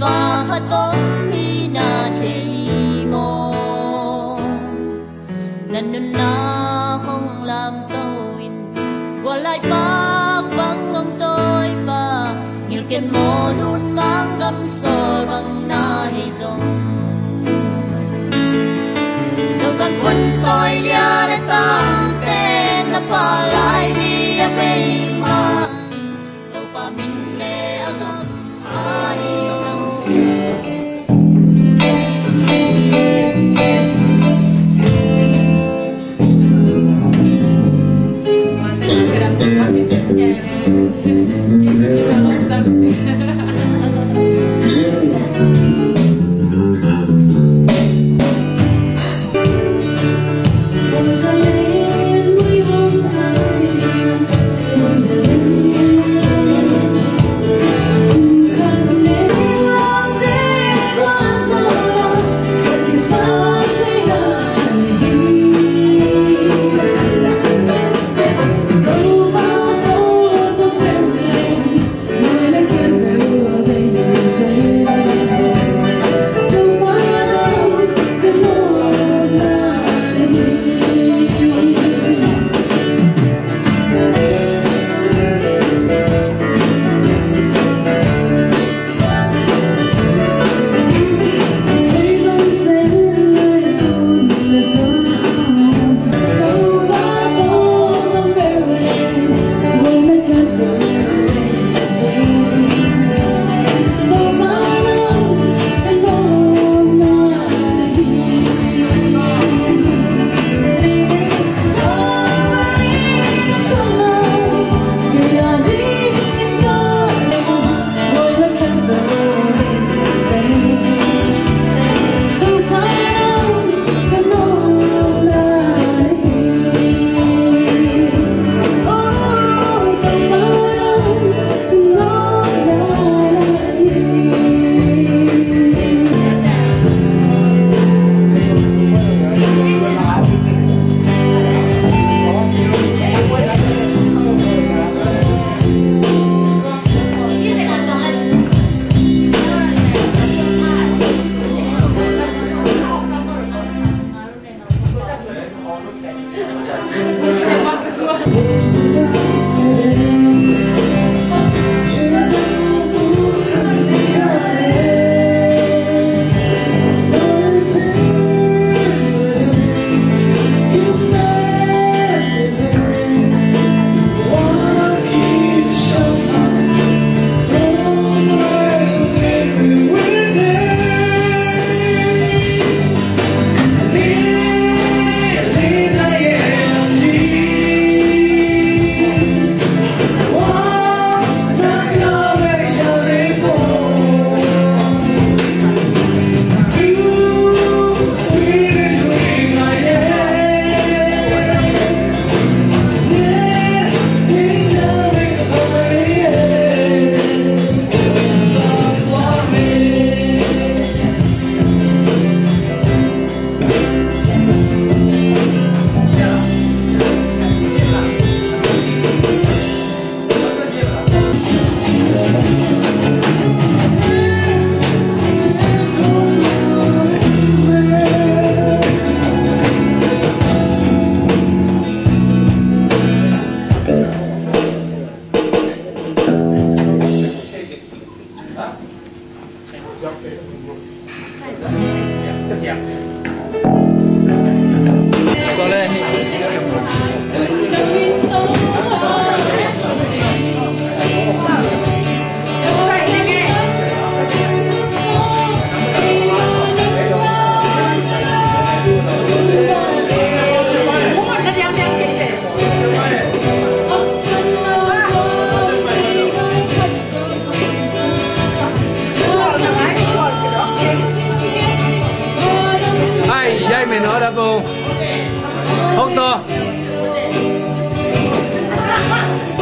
pa hatom hi na chei mo nanun na hong lam tawin walay pak bang ang toy pa ngilken mo nun mang gam sol bang na hay zong so kan quân tôi lia na tang ten na pa lai ni a bay ma tàu pa min le agam hani sang se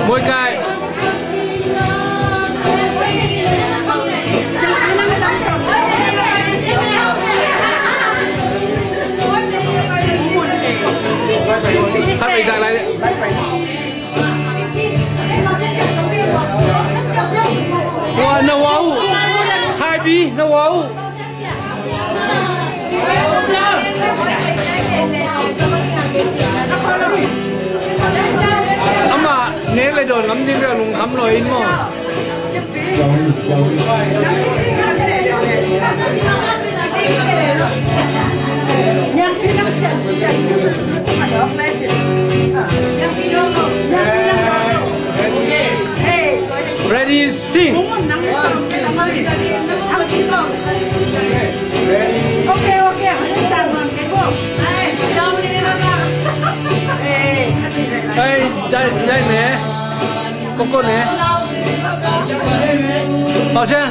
Mỗi cái hát bình dạng lại đấy. Wow, no wow. โดนน้ำจิ้มกับลุงคำลอยอินมั้ง ready sing hey đây nè cô nè bảo chưa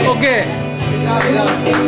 ok